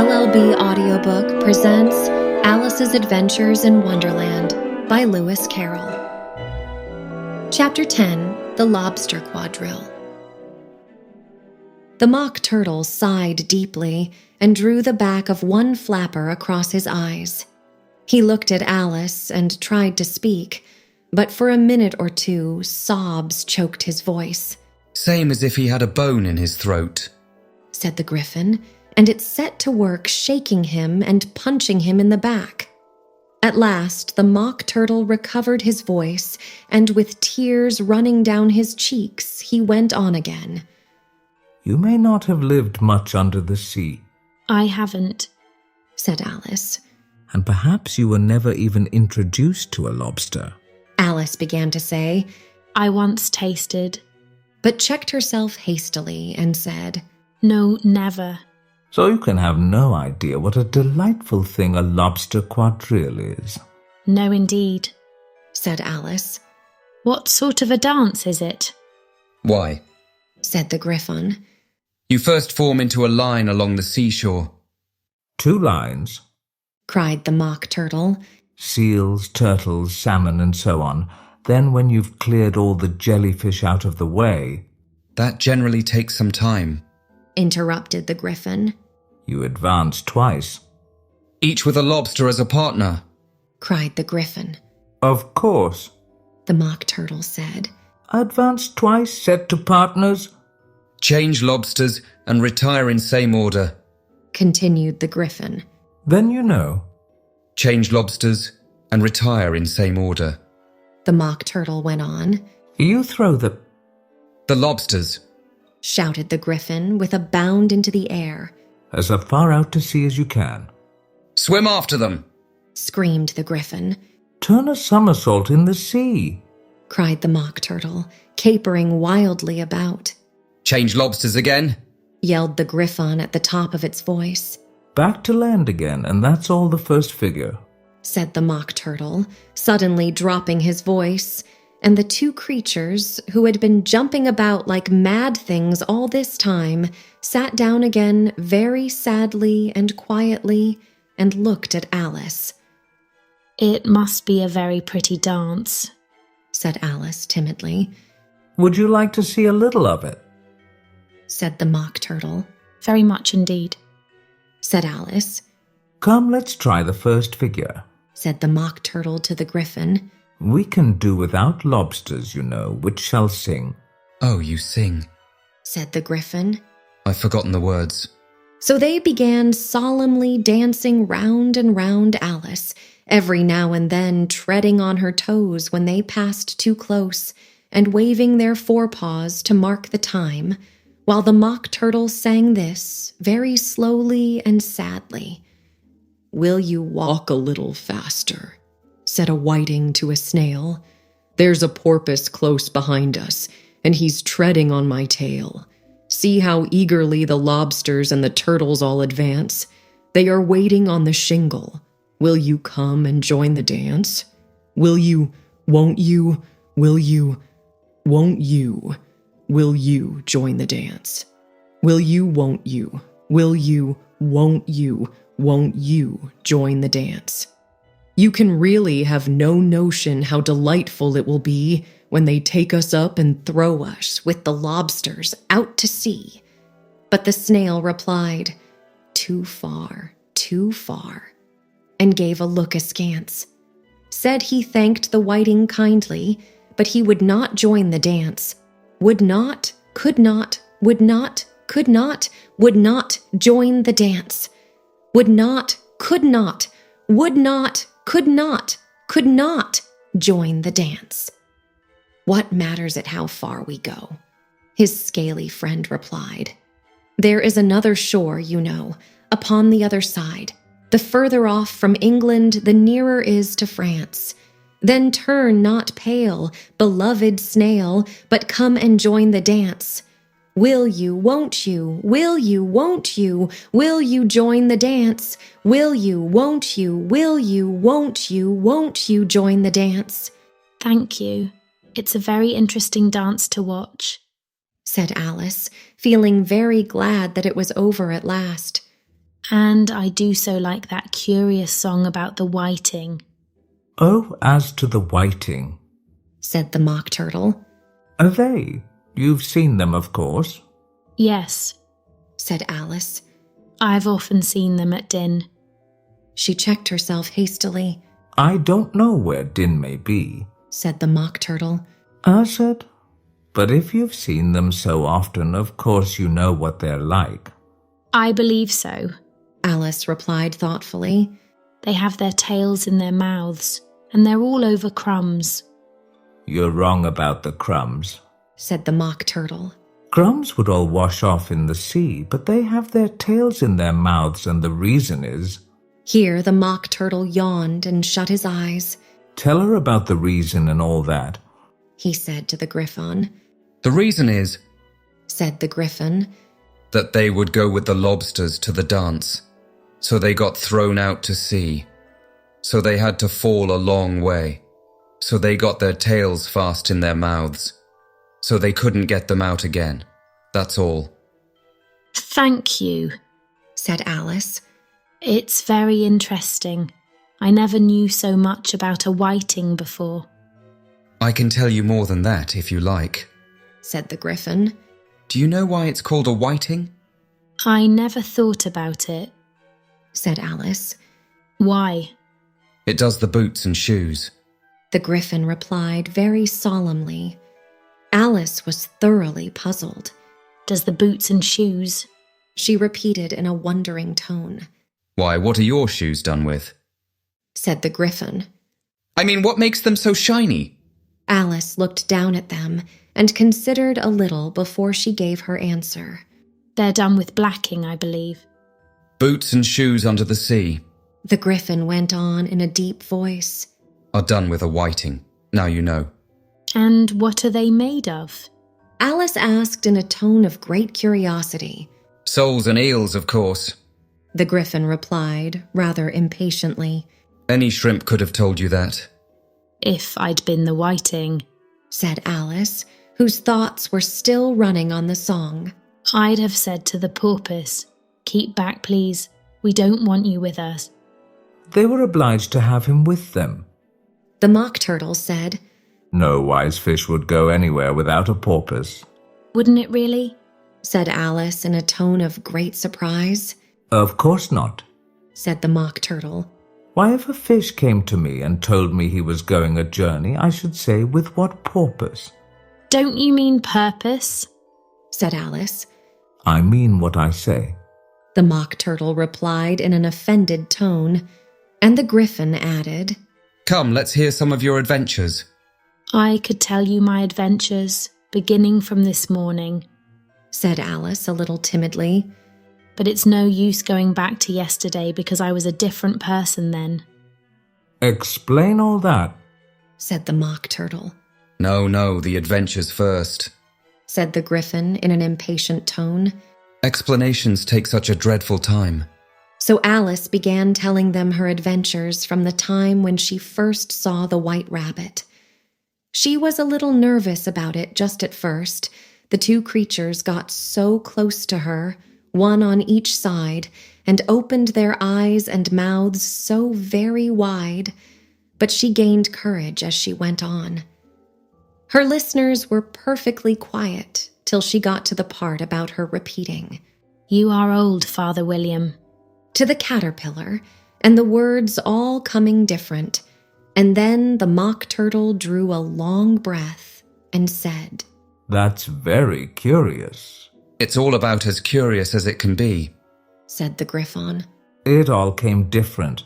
LLB Audiobook presents Alice's Adventures in Wonderland by Lewis Carroll. Chapter 10, The Lobster Quadrille. The Mock Turtle sighed deeply and drew the back of one flapper across his eyes. He looked at Alice and tried to speak, but for a minute or two, sobs choked his voice. "Same as if he had a bone in his throat," said the Gryphon, and it set to work shaking him and punching him in the back. At last, the Mock Turtle recovered his voice, and with tears running down his cheeks, he went on again. "You may not have lived much under the sea," "I haven't," said Alice. "and perhaps you were never even introduced to a lobster." Alice began to say, "I once tasted," but checked herself hastily and said, "No, never." So you can have no idea what a delightful thing a lobster quadrille is. "No, indeed," said Alice. "What sort of a dance is it?" "Why," said the Gryphon, "you first form into a line along the seashore." "2 lines, cried the Mock Turtle. seals, turtles, salmon, and so on. Then when you've cleared all the jellyfish out of the way..." "That generally takes some time," interrupted the Gryphon. "You advance twice." "Each with a lobster as a partner," cried the Gryphon. "Of course. The Mock Turtle said. Advance twice, set to partners." "Change lobsters and retire in same order," continued the Gryphon. "Then you know." "Change lobsters and retire in same order." The Mock Turtle went on. "You throw the..." "The lobsters," shouted the Gryphon with a bound into the air. "as far out to sea as you can." "Swim after them," screamed the Gryphon. "Turn a somersault in the sea." cried the Mock Turtle, capering wildly about. "Change lobsters again," yelled the Gryphon at the top of its voice. "Back to land again, and that's all the first figure," said the Mock Turtle, suddenly dropping his voice, and the 2 creatures, who had been jumping about like mad things all this time, sat down again very sadly and quietly and looked at Alice. "It must be a very pretty dance," said Alice timidly. "Would you like to see a little of it?" said the Mock Turtle. "Very much indeed," said Alice. "Come, let's try the first figure," said the Mock Turtle to the Gryphon. "We can do without lobsters, you know, which shall sing." "Oh, you sing," said the Gryphon. "I've forgotten the words." So they began solemnly dancing round and round Alice, every now and then treading on her toes when they passed too close, and waving their forepaws to mark the time, while the Mock Turtle sang this, very slowly and sadly. "Will you walk a little faster?" said a whiting to a snail. "There's a porpoise close behind us, and he's treading on my tail. See how eagerly the lobsters and the turtles all advance. They are waiting on the shingle. Will you come and join the dance? Will you, won't you, will you, won't you, will you join the dance? Will you, won't you, will you, won't you join the dance? You can really have no notion how delightful it will be when they take us up and throw us with the lobsters out to sea." But the snail replied, "Too far, and gave a look askance. Said he thanked the whiting kindly, but he would not join the dance. Would not, could not, would not, could not, would not join the dance. Would not, could not, would not, could not join the dance. What matters it how far we go?" his scaly friend replied. "There is another shore, you know, upon the other side. The further off from England, the nearer is to France. Then turn not pale, beloved snail, but come and join the dance. Will you, won't you, will you, won't you, will you join the dance? Will you, won't you, will you, won't you join the dance?" "Thank you. It's a very interesting dance to watch," said Alice, feeling very glad that it was over at last. And I do so like that curious song about the whiting. Oh, as to the whiting, said the Mock Turtle. Are they? You've seen them, of course. Yes, said Alice. I've often seen them at Din. She checked herself hastily. I don't know where Din may be, said the Mock Turtle. I said, but if you've seen them so often, of course you know what they're like. I believe so, Alice replied thoughtfully. They have their tails in their mouths, and they're all over crumbs. You're wrong about the crumbs, said the Mock Turtle. Crumbs would all wash off in the sea, but they have their tails in their mouths, and the reason is... Here the Mock Turtle yawned and shut his eyes. Tell her about the reason and all that, he said to the Gryphon. The reason is, said the Gryphon, that they would go with the lobsters to the dance. So they got thrown out to sea. So they had to fall a long way. So they got their tails fast in their mouths. So they couldn't get them out again. That's all. Thank you, said Alice. It's very interesting. I never knew so much about a whiting before. I can tell you more than that if you like, said the Gryphon. Do you know why it's called a whiting? I never thought about it, said Alice. Why? It does the boots and shoes. The Gryphon replied very solemnly. Alice was thoroughly puzzled. Does the boots and shoes? She repeated in a wondering tone. Why, what are your shoes done with? Said the Gryphon. I mean, what makes them so shiny? Alice looked down at them and considered a little before she gave her answer. They're done with blacking, I believe. Boots and shoes under the sea, the Gryphon went on in a deep voice, are done with a whiting. Now you know. And what are they made of? Alice asked in a tone of great curiosity. Soles and eels, of course. The Gryphon replied, rather impatiently. Any shrimp could have told you that. If I'd been the whiting, said Alice, whose thoughts were still running on the song. I'd have said to the porpoise, keep back, please. We don't want you with us. They were obliged to have him with them. The Mock Turtle said, No wise fish would go anywhere without a porpoise. Wouldn't it really? said Alice in a tone of great surprise. Of course not, said the Mock Turtle. Why, if a fish came to me and told me he was going a journey, I should say, with what purpose? Don't you mean purpose? said Alice. I mean what I say. The Mock Turtle replied in an offended tone, and the Gryphon added, Come, let's hear some of your adventures. I could tell you my adventures, beginning from this morning, said Alice a little timidly. But it's no use going back to yesterday because I was a different person then. Explain all that, said the Mock Turtle. No, the adventures first, said the Gryphon in an impatient tone. Explanations take such a dreadful time. So Alice began telling them her adventures from the time when she first saw the white rabbit. She was a little nervous about it just at first. The two creatures got so close to her, one on each side, and opened their eyes and mouths so very wide, but she gained courage as she went on. Her listeners were perfectly quiet till she got to the part about her repeating, You are old, Father William, to the caterpillar, and the words all coming different, and then the Mock Turtle drew a long breath and said, That's very curious. It's all about as curious as it can be, said the Gryphon. It all came different.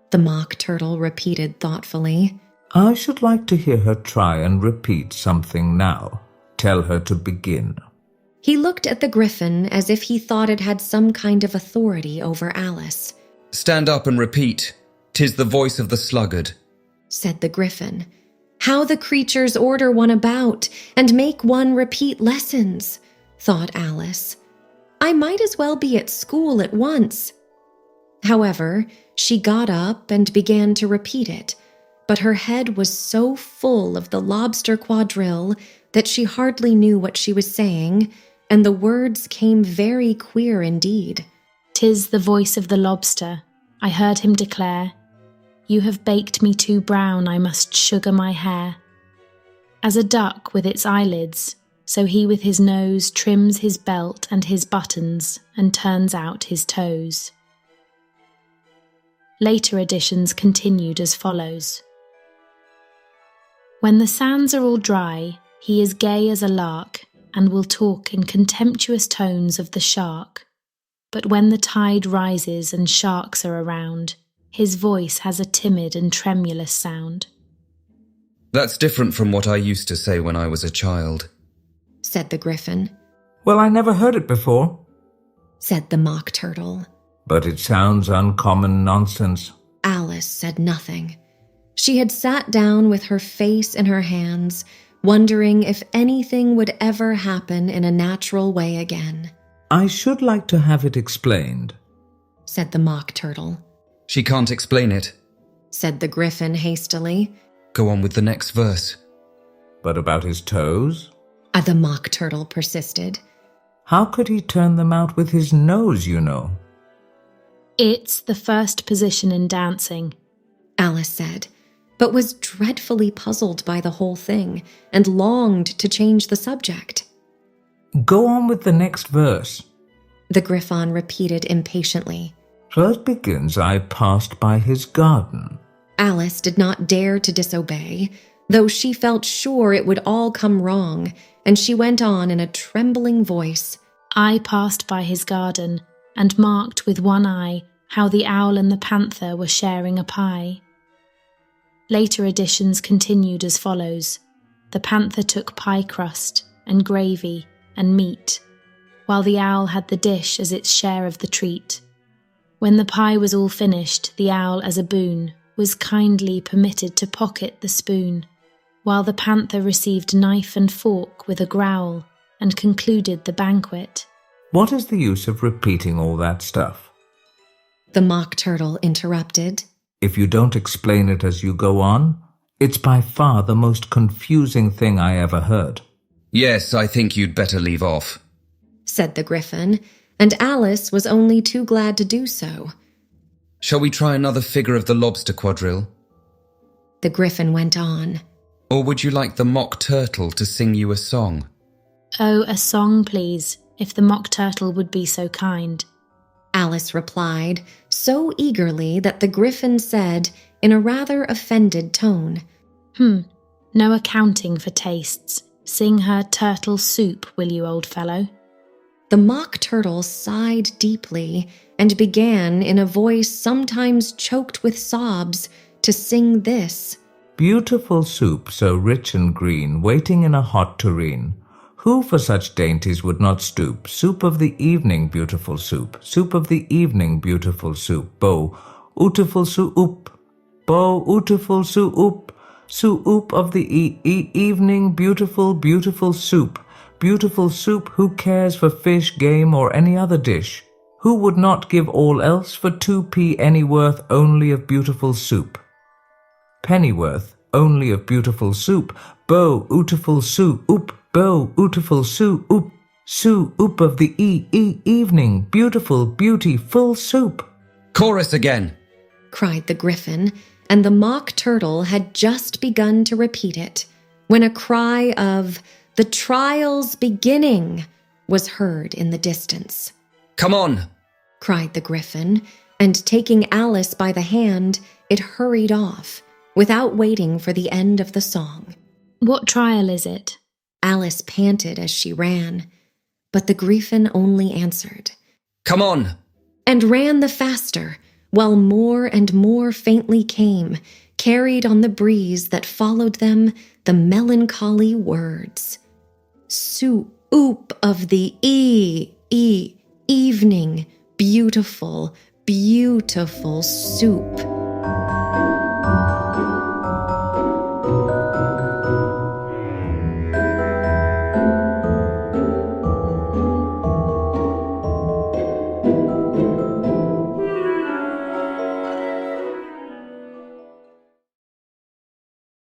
The Mock Turtle repeated thoughtfully, I should like to hear her try and repeat something now. Tell her to begin. He looked at the Gryphon as if he thought it had some kind of authority over Alice. Stand up and repeat. 'Tis the voice of the sluggard, said the Gryphon. How the creatures order one about and make one repeat lessons, thought Alice. I might as well be at school at once. However, she got up and began to repeat it, but her head was so full of the Lobster Quadrille that she hardly knew what she was saying, and the words came very queer indeed. 'Tis the voice of the lobster. I heard him declare, "You have baked me too brown, I must sugar my hair." As a duck with its eyelids, so he with his nose trims his belt and his buttons and turns out his toes. Later editions continued as follows. When the sands are all dry, he is gay as a lark and will talk in contemptuous tones of the shark. But when the tide rises and sharks are around, his voice has a timid and tremulous sound. That's different from what I used to say when I was a child, said the Gryphon. Well, I never heard it before, said the Mock Turtle. but it sounds uncommon nonsense. Alice said nothing. She had sat down with her face in her hands, wondering if anything would ever happen in a natural way again. I should like to have it explained, said the Mock Turtle. She can't explain it. Said the Gryphon hastily. Go on with the next verse. But about his toes? The Mock Turtle persisted. How could he turn them out with his nose, you know? It's the first position in dancing, Alice said, but was dreadfully puzzled by the whole thing and longed to change the subject. Go on with the next verse. The Gryphon repeated impatiently. So it begins, I passed by his garden. Alice did not dare to disobey, though she felt sure it would all come wrong, and she went on in a trembling voice. I passed by his garden and marked with one eye how the owl and the panther were sharing a pie. Later editions continued as follows. The panther took pie crust and gravy and meat, while the owl had the dish as its share of the treat. When the pie was all finished, the owl, as a boon, was kindly permitted to pocket the spoon, while the panther received knife and fork with a growl and concluded the banquet. What is the use of repeating all that stuff? The Mock Turtle interrupted. If you don't explain it as you go on, it's by far the most confusing thing I ever heard. Yes, I think you'd better leave off, said the Gryphon, and Alice was only too glad to do so. Shall we try another figure of the Lobster Quadrille? The Gryphon went on. Or would you like the Mock Turtle to sing you a song? Oh, a song, please, if the Mock Turtle would be so kind. Alice replied, so eagerly that the Gryphon said, in a rather offended tone, No accounting for tastes. Sing her turtle soup, will you, old fellow? The Mock Turtle sighed deeply and began, in a voice sometimes choked with sobs, to sing this. Beautiful soup, so rich and green, waiting in a hot tureen. Who for such dainties would not stoop? Soup of the evening, beautiful soup. Soup of the evening, beautiful soup. Bo, ootiful soup. Bo, ootiful soup. Soup of the evening, beautiful, beautiful soup. Beautiful soup, who cares for fish, game, or any other dish? Who would not give all else for 2p pennyworth only of beautiful soup? Pennyworth only of beautiful soup. Bo, ootiful soup. Bo, ootiful soup. Soup of the evening, beautiful, beautiful soup. Chorus again, cried the Gryphon, and the Mock Turtle had just begun to repeat it, when a cry of, "The trial's beginning," was heard in the distance. Come on, cried the Gryphon, and taking Alice by the hand, it hurried off, without waiting for the end of the song. What trial is it? Alice panted as she ran, but the Gryphon only answered, come on, and ran the faster, while more and more faintly came, carried on the breeze that followed them, the melancholy words. Soup of the evening, beautiful, beautiful soup.